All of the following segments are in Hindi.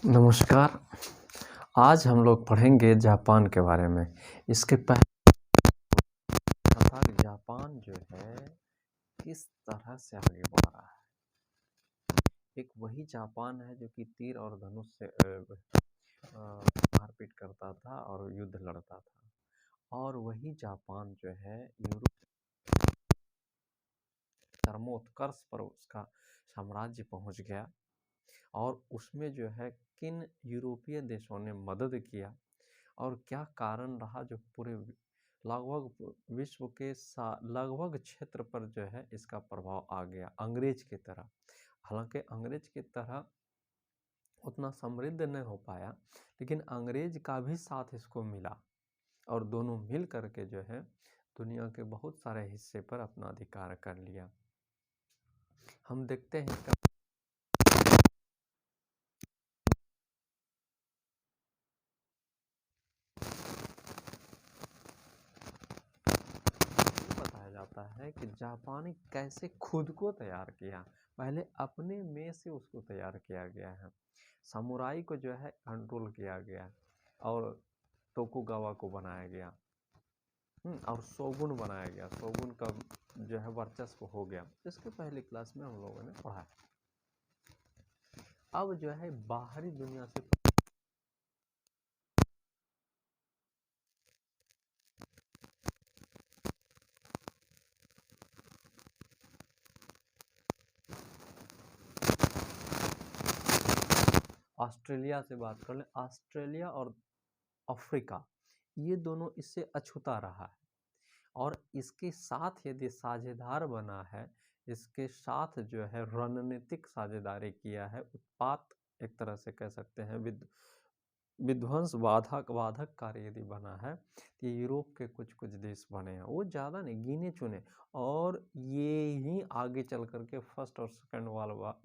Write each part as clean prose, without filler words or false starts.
नमस्कार। आज हम लोग पढ़ेंगे जापान के बारे में। इसके पहले था कि जापान जो है किस तरह से आगे बढ़ रहा है। एक वही जापान है जो कि तीर और धनुष से मारपीट करता था और युद्ध लड़ता था, और वही जापान जो है यूरोप चरमोत्कर्ष पर उसका साम्राज्य पहुंच गया। और उसमें जो है किन यूरोपीय देशों ने मदद किया और क्या कारण रहा जो पूरे लगभग विश्व के लगभग क्षेत्र पर जो है इसका प्रभाव आ गया अंग्रेज की तरह। हालांकि अंग्रेज की तरह उतना समृद्ध नहीं हो पाया, लेकिन अंग्रेज का भी साथ इसको मिला और दोनों मिल करके जो है दुनिया के बहुत सारे हिस्से पर अपना अधिकार कर लिया। हम देखते हैं इसका बताया जाता है कि जापानी कैसे खुद को तैयार किया। पहले अपने में से उसको तैयार किया गया है। समुराई को जो है कंट्रोल किया गया और तोकुगावा को बनाया गया और शोगुन बनाया गया। शोगुन का जो है वर्चस्व हो गया। इसके पहले क्लास में हम लोगों ने पढ़ा। अब जो है बाहरी दुनिया से ऑस्ट्रेलिया से बात कर लें। ऑस्ट्रेलिया और अफ्रीका ये दोनों इससे अछूता रहा है, और इसके साथ यदि साझेदार बना है, इसके साथ जो है रणनीतिक साझेदारी किया है, उत्पात एक तरह से कह सकते हैं विध्वंस बाधक कार्य यदि बना है, तो यूरोप के कुछ कुछ देश बने हैं, वो ज़्यादा नहीं गिने चुने, और ये ही आगे चल करके फर्स्ट और सेकंड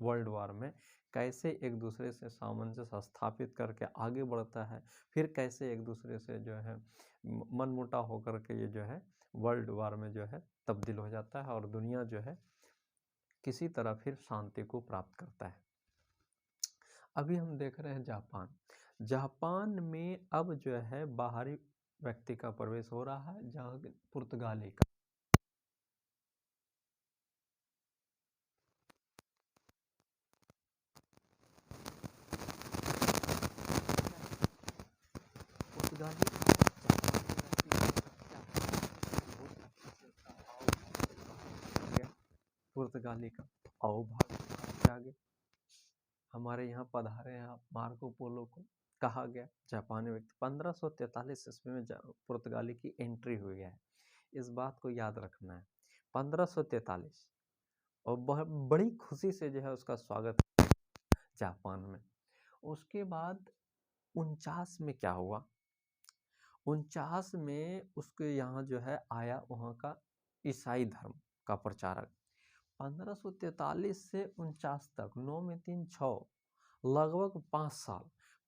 वर्ल्ड वार में कैसे एक दूसरे से सामंजस्य स्थापित करके आगे बढ़ता है, फिर कैसे एक दूसरे से जो है मनमुटाव होकर के ये जो है वर्ल्ड वार में जो है तब्दील हो जाता है, और दुनिया जो है किसी तरह फिर शांति को प्राप्त करता है। अभी हम देख रहे हैं जापान में अब जो है बाहरी व्यक्ति का प्रवेश हो रहा है, जहाँ पुर्तगाली का पुर्तगाली पुर्तगाली का अवभाग आगे हमारे यहाँ पधारे हैं मार्को पोलो को कहा गया जापानी व्यक्ति। 1543 ईस्वी में पुर्तगाली की एंट्री हुई है, इस बात को याद रखना है। 1543, और बहुत बड़ी खुशी से जो है उसका स्वागत जापान में। उसके बाद 49 में क्या हुआ, 49 में उसके यहाँ जो है आया वहाँ का ईसाई धर्म का प्रचारक। 1543 से 49 तक 9 में 3 6 लगभग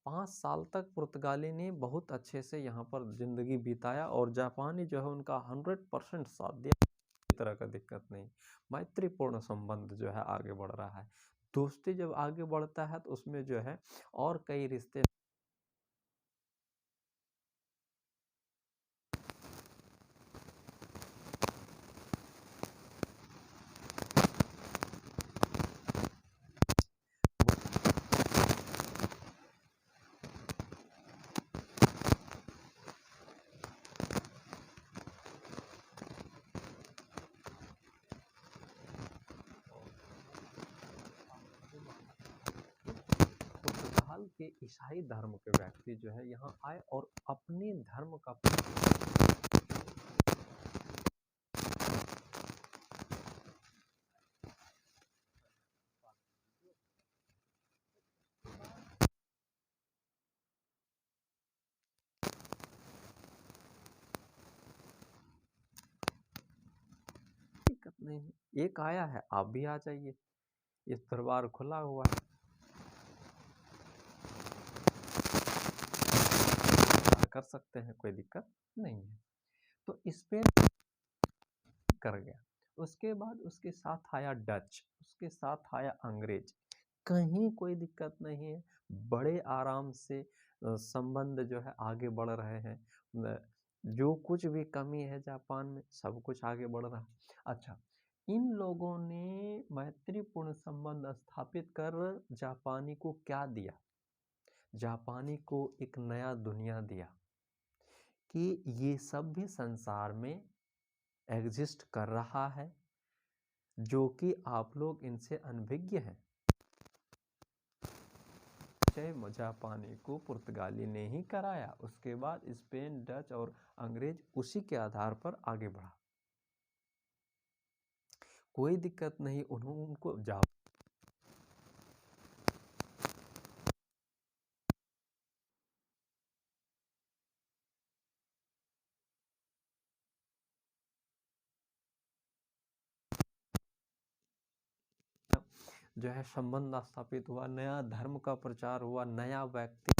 5 साल तक पुर्तगाली ने बहुत अच्छे से यहाँ पर जिंदगी बिताया, और जापानी जो है उनका 100% साथ दिया। किसी तरह का दिक्कत नहीं, मैत्रीपूर्ण संबंध जो है आगे बढ़ रहा है। दोस्ती जब आगे बढ़ता है तो उसमें जो है और कई रिश्ते पुर्तगाल के ईसाई धर्म के व्यक्ति जो है यहाँ आए और अपने धर्म का दिक्कत नहीं है, एक आया है आप भी आ जाइए, इस दरबार खुला हुआ है, कर सकते हैं, कोई दिक्कत नहीं है। तो स्पेन कर गया। उसके बाद उसके साथ आया डच, उसके साथ आया अंग्रेज, कहीं कोई दिक्कत नहीं है, बड़े आराम से संबंध जो है आगे बढ़ रहे हैं। जो कुछ भी कमी है जापान में, सब कुछ आगे बढ़ रहा है। अच्छा, इन लोगों ने मैत्रीपूर्ण संबंध स्थापित कर जापानी को क्या दिया? जापानी को एक नया दुनिया दिया कि ये सब भी संसार में एग्जिस्ट कर रहा है, जो कि आप लोग इनसे अनभिज्ञ हैं। जापानी को पुर्तगाली ने ही कराया, उसके बाद स्पेन, डच और अंग्रेज उसी के आधार पर आगे बढ़ा। कोई दिक्कत नहीं, उनको जो है संबंध स्थापित हुआ, नया धर्म का प्रचार हुआ, नया व्यक्ति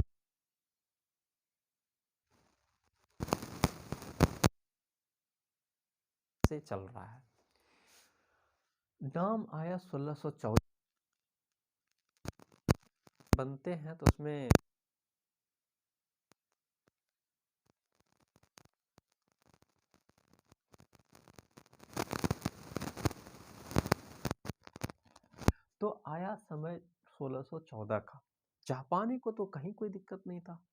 से चल रहा है। नाम आया 1614 बनते हैं, तो उसमें तो आया समय 1614 का। जापानी को तो कहीं कोई दिक्कत नहीं था।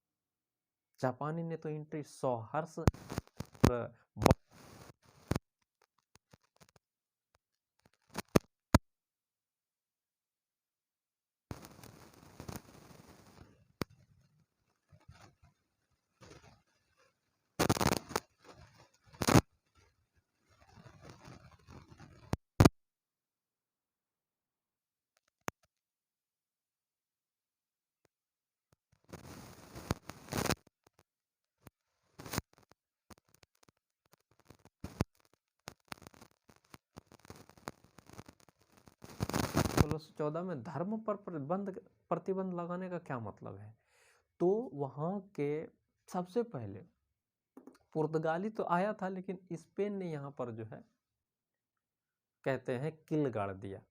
जापानी ने तो एंट्री सौहर्ष में धर्म पर प्रतिबंध लगाने का क्या मतलब है? तो वहां के सबसे पहले पुर्तगाली तो आया था, लेकिन स्पेन ने यहाँ पर जो है कहते हैं किल गाड़ दिया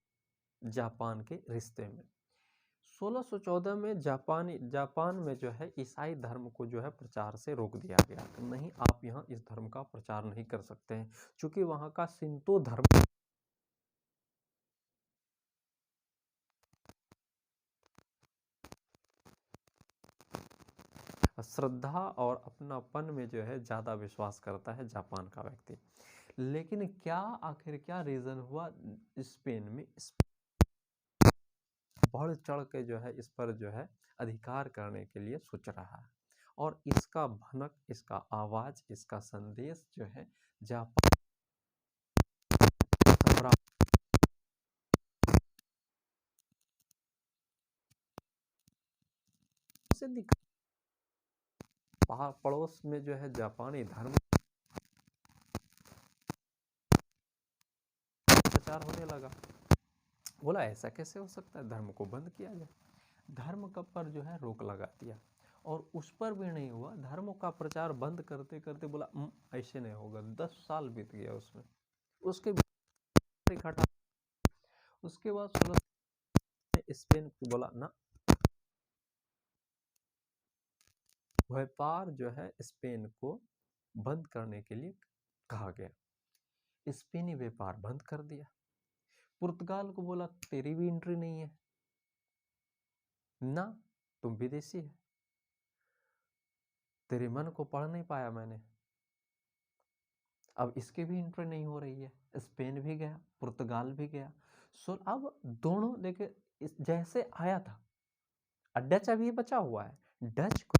जापान के रिश्ते में। 1614 में जापान में जो है ईसाई धर्म को जो है प्रचार से रोक दिया गया, नहीं आप यहाँ इस धर्म का प्रचार नहीं कर सकते हैं, क्योंकि वहां का शिंतो धर्म श्रद्धा और अपनापन में जो है ज्यादा विश्वास करता है जापान का व्यक्ति। लेकिन आखिर क्या रीजन हुआ? स्पेन में बढ़ चढ़ के जो है इस पर जो है अधिकार करने के लिए सोच रहा है, और इसका भनक, इसका आवाज, इसका संदेश जो है जापान से दिखा। पड़ोस में जो है जापानी धर्म प्रचार होने लगा। बोला ऐसा कैसे हो सकता है, धर्म को बंद किया जाए। धर्म का पर जो है रोक लगा दिया, और उस पर भी नहीं हुआ। धर्म का प्रचार बंद करते करते बोला ऐसे नहीं होगा। 10 साल बीत गया उसमें। उसके हटा। उसके बाद 16 स्पेन को बोला ना, व्यापार जो है स्पेन को बंद करने के लिए कहा गया। स्पेनी व्यापार बंद कर दिया। पुर्तगाल को बोला तेरी भी एंट्री नहीं है ना, तुम विदेशी है, तेरे मन को पढ़ नहीं पाया मैंने। अब इसके भी एंट्री नहीं हो रही है। स्पेन भी गया, पुर्तगाल भी गया। सो अब दोनों देखे, जैसे आया था। डच अभी बचा हुआ है। डच को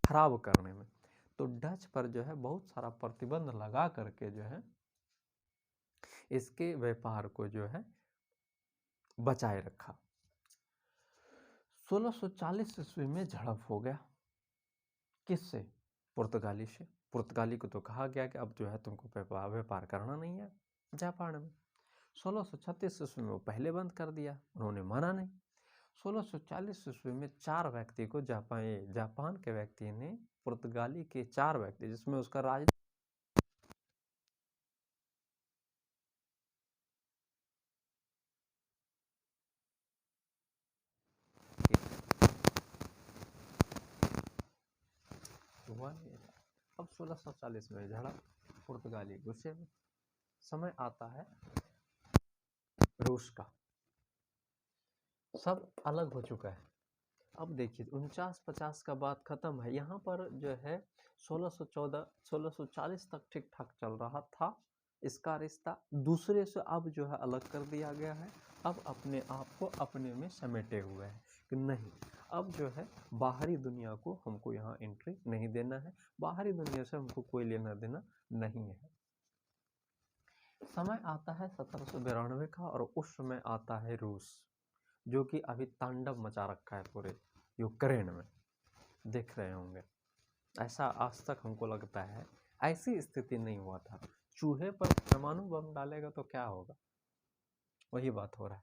खराब करने में, तो डच पर जो है बहुत सारा प्रतिबंध लगा करके जो है इसके व्यापार को जो है बचाए रखा। 1640 ईस्वी में झड़प हो गया। किससे? पुर्तगाली से। पुर्तगाली को तो कहा गया कि अब जो है तुमको व्यापार करना नहीं है जापान में। 1636 ईस्वी में वो पहले बंद कर दिया, उन्होंने माना नहीं। 1640 ईस्वी में 4 व्यक्ति को जापान के व्यक्ति ने, पुर्तगाली के 4 व्यक्ति, जिसमें उसका राज 1640 में झड़प, पुर्तगाली गुस्से में। समय आता है रूस का, सब अलग हो चुका है। अब देखिए 49-50 का बात खत्म है, यहाँ पर जो है 1614 1640 तक ठीक ठाक चल रहा था इसका रिश्ता, दूसरे से अब जो है अलग कर दिया गया है। अब अपने आप को अपने में समेटे हुए हैं कि नहीं, अब जो है बाहरी दुनिया को हमको यहाँ एंट्री नहीं देना है, बाहरी दुनिया से हमको कोई लेना देना नहीं है। समय आता है 1792 का, और उस समय आता है रूस, जो कि अभी तांडव मचा रखा है पूरे यूक्रेन में, देख रहे होंगे। ऐसा आज तक हमको लगता है ऐसी स्थिति नहीं हुआ था। चूहे पर परमाणु बम डालेगा तो क्या होगा, वही बात हो रहा है।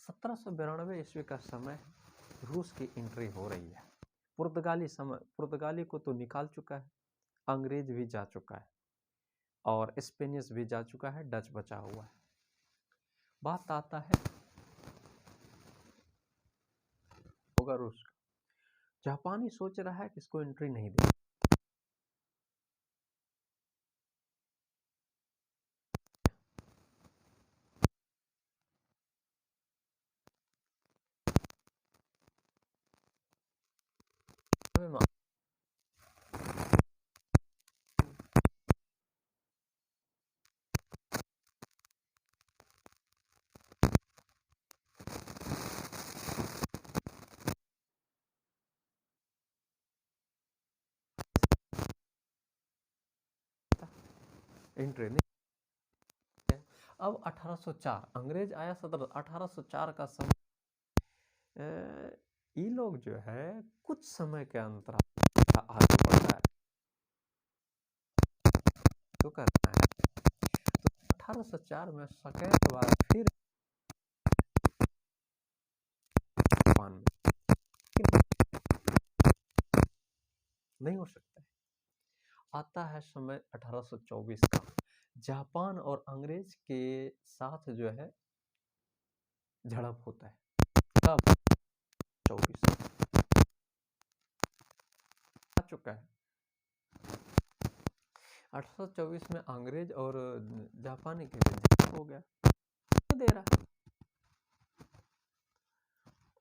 1792 ईस्वी का समय, रूस की एंट्री हो रही है। पुर्तगाली को तो निकाल चुका है, अंग्रेज भी जा चुका है, और स्पेनिश भी जा चुका है, डच बचा हुआ है। बात आता है होगा रूस का। जापानी सोच रहा है कि इसको एंट्री नहीं दे। एंट्री नहीं। अब 1804 अंग्रेज आया, 1804 का समय, ये लोग जो है कुछ समय के अंतराल आगे बढ़ रहा है, तो करना है। तो 1804 में सेकेंड बार फिर जापान में नहीं हो सकता है। आता है समय 1824 का, जापान और अंग्रेज के साथ जो है झड़प होता है। कब? 24 आ चुका है। 1824 में अंग्रेज और जापानी के बीच झड़प हो गया, दे रहा है।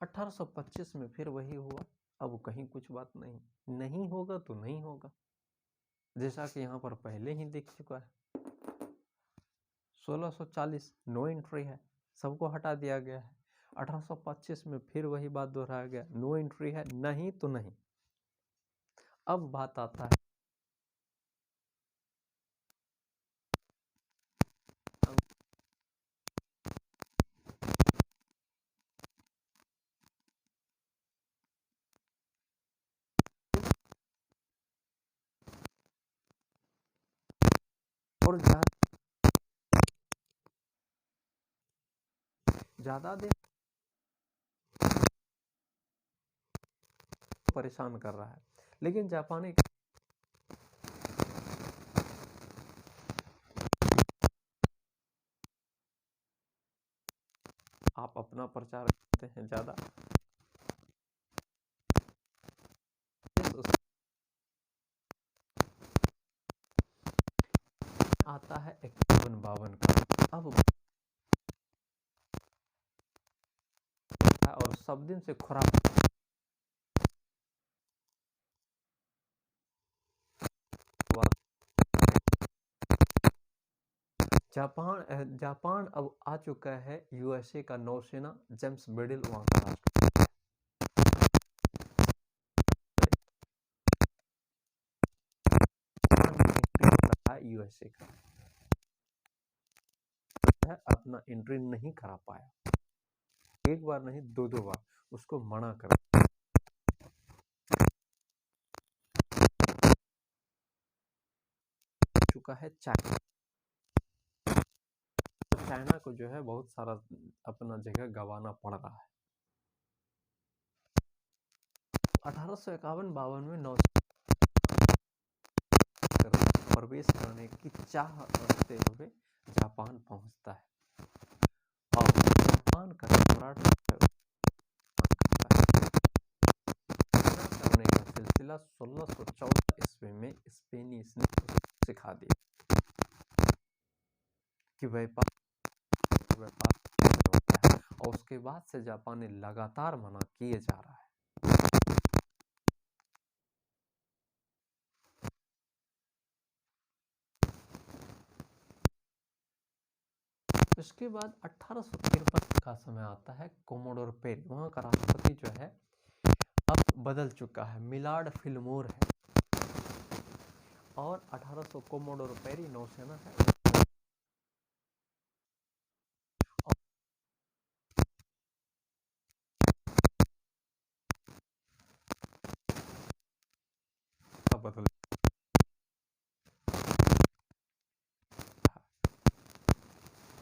1825 में फिर वही हुआ। अब कहीं कुछ बात नहीं होगा तो नहीं होगा, जैसा कि यहाँ पर पहले ही दिख चुका है। 1640 नो एंट्री है, सबको हटा दिया गया है। 1825 में फिर वही बात दोहराया गया, नो एंट्री है, नहीं तो नहीं। अब बात आता है और ज्यादा देर परेशान कर रहा है, लेकिन जापानी आप अपना प्रचार करते हैं ज्यादा, आता है 51-52 का। अब और सब दिन से खराब जापान अब आ चुका है यूएसए का नौसेना, जेम्स मिडिल वहां का राष्ट्रपति है। यूएसए का है, अपना एंट्री नहीं करा पाया, एक बार नहीं दो बार उसको मना कर चुका है। चाइना को जो है बहुत सारा अपना जगह गंवाना पड़ रहा है। 1851-52 में प्रवेश करने की चाह रखते हुए जापान पहुंचता है, और जापान का सम्राट करने का सिलसिला 1614 ईस्वी ईस्वी में स्पेनिश ने सिखा दिया कि व्यापार होता है, और उसके बाद से जापानी लगातार मना किए जा रहा है। इसके बाद 1853 का समय आता है कोमोडोर पेरी, वहाँ का राष्ट्रपति जो है अब बदल चुका है, मिलार्ड फिल्मोर है, और 1800 कोमोडोर पेरी नौसेना है। बदल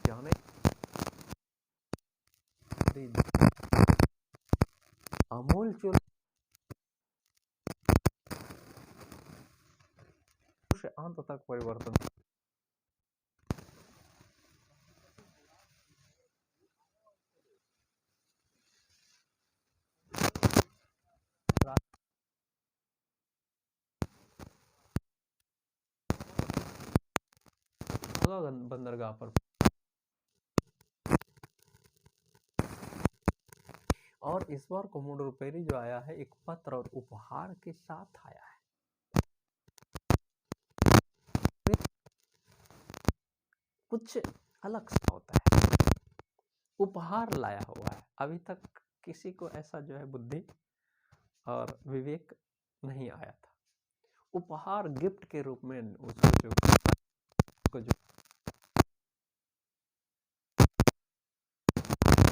जाने अमूल चूल से अंत तक परिवर्तन। बंदरगाह पर, और इस बार कोमोडोर पेरी जो आया है एक पत्र और उपहार के साथ आया है। कुछ अलग सा होता है, उपहार लाया हुआ है। अभी तक किसी को ऐसा जो है बुद्धि और विवेक नहीं आया था। उपहार गिफ्ट के रूप में उसको जो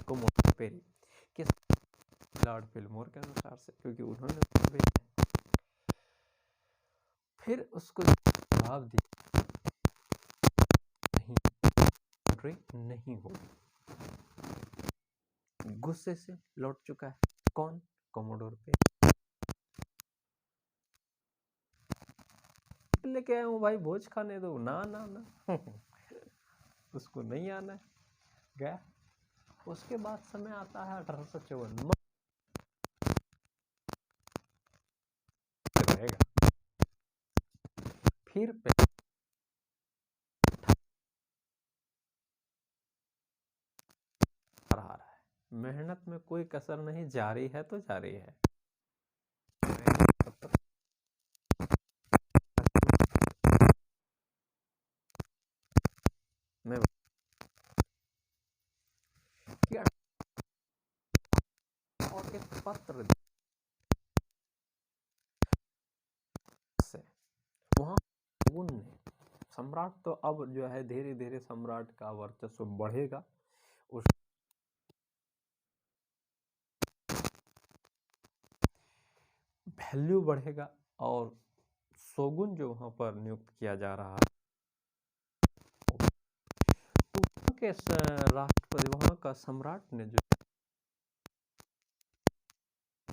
कोमोडोर पेरी किस लॉर्ड फिल्मोर के अनुसार से, क्योंकि उन्होंने फिर उसको जवाब दिया नहीं होगी। गुस्से से लौट चुका है कौन? Commodore Perry. लेके आया हूँ भाई, भोज खाने दो। ना ना ना उसको नहीं आना है, गया। उसके बाद समय आता है 1854 रहेगा। फिर रहा है, मेहनत में कोई कसर नहीं, जारी है तो जारी है। मैं और एक पत्र से वहां ने सम्राट, तो अब जो है धीरे धीरे सम्राट का वर्चस्व बढ़ेगा, उस वैल्यू बढ़ेगा, और शोगुन जो वहां पर नियुक्त किया जा रहा है, तो वहां के राष्ट्रपति, वहां का सम्राट ने जो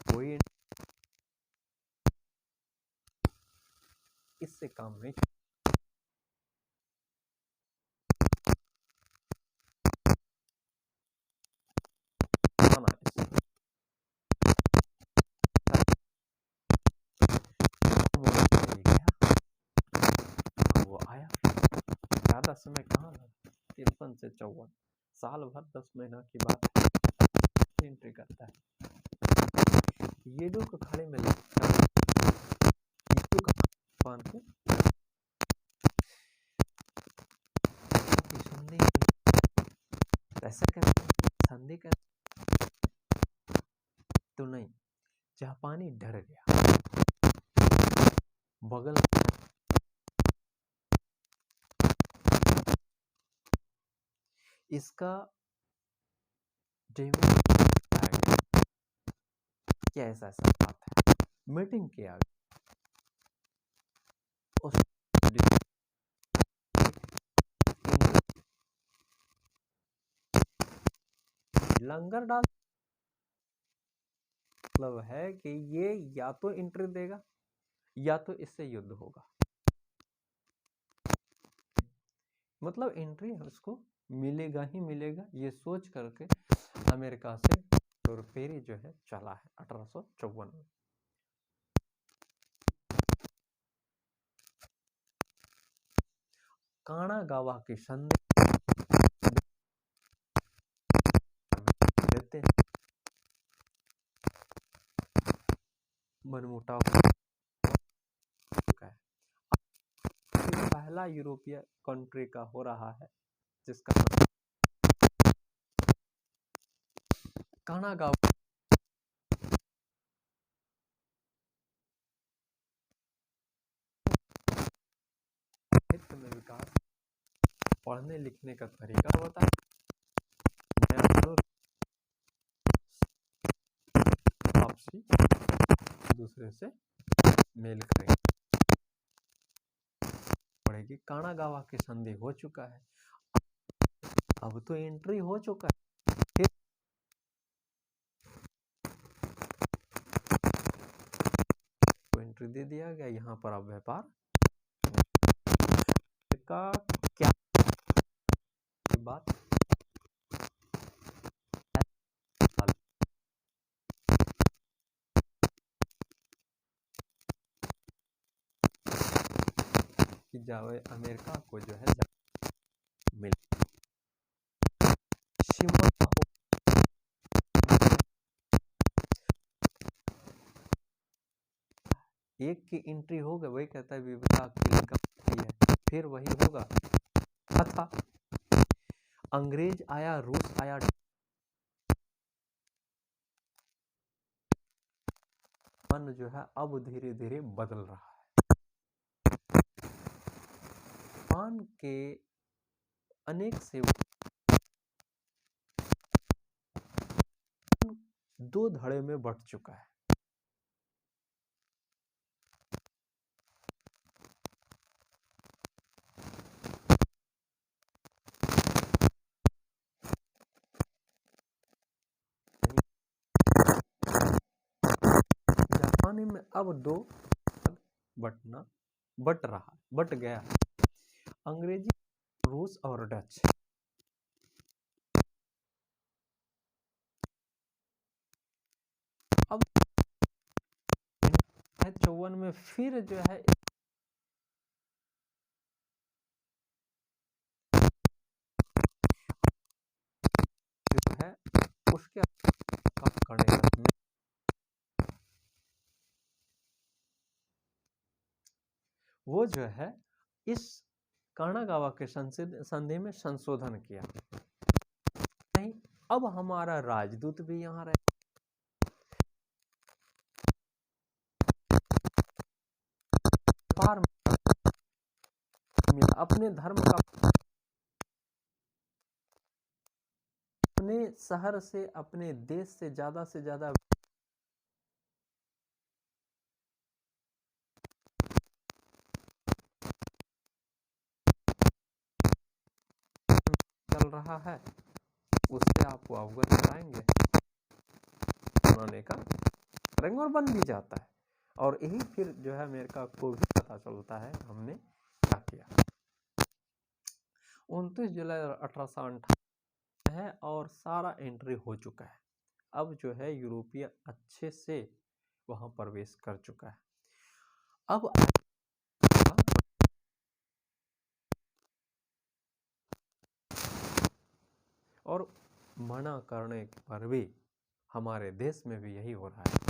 कोई इससे काम नहीं चलाना। वो आया, ज्यादा समय कहाँ लगा, 53 से 54 साल भर 10 महीना की बात एंट्री करता है। ये जो खड़े में ऐसा कैसे संधि कर, तो नहीं, जापानी डर गया, बगल इसका क्या ऐसा बात है, मीटिंग किया, उस लंगर डाल, मतलब है कि ये या तो एंट्री देगा या तो इससे युद्ध होगा, मतलब एंट्री उसको मिलेगा ही मिलेगा, ये सोच करके अमेरिका से पेरी जो है चला है 1854 में। कानागावा की संधि देते हैं, मनमुटाव हो चुका है। पहला यूरोपीय कंट्री का हो रहा है जिसका कानागावा क्षेत्र में विकास, पढ़ने लिखने का तरीका होता है, आपसी दूसरे से मेल करेंगे पड़ेगी। कानागावा की संधि हो चुका है, अब तो एंट्री हो चुका है, फिर तो एंट्री दे दिया गया, यहाँ पर अब व्यापार का क्या बात कि जावे अमेरिका को जो है मिल सीमा एक की एंट्री होगा, वही कहता है विभाग की है, फिर वही होगा। था अंग्रेज आया, रूस आया, मन जो है अब धीरे धीरे बदल रहा है। मान के अनेक सेवक दो धड़े में बंट चुका है। जापानी में अब दो बट गया, अंग्रेजी, रूस और डच। अब 54 में फिर जो है उसके करने वो जो है इस कानागावा के संधि में संशोधन किया। नहीं, अब हमारा राजदूत भी यहाँ रहे, अपने धर्म का, अपने शहर से, अपने देश से ज्यादा चल रहा है, उससे आपको अवगत कराएंगे, बनाने का करेंगे और बन भी जाता है। और यही फिर जो है अमेरिका को भी पता चलता है हमने क्या किया। 29 जुलाई 1858 है और सारा एंट्री हो चुका है। अब जो है यूरोपीय अच्छे से वहां प्रवेश कर चुका है। अब और मना करने पर भी हमारे देश में भी यही हो रहा है।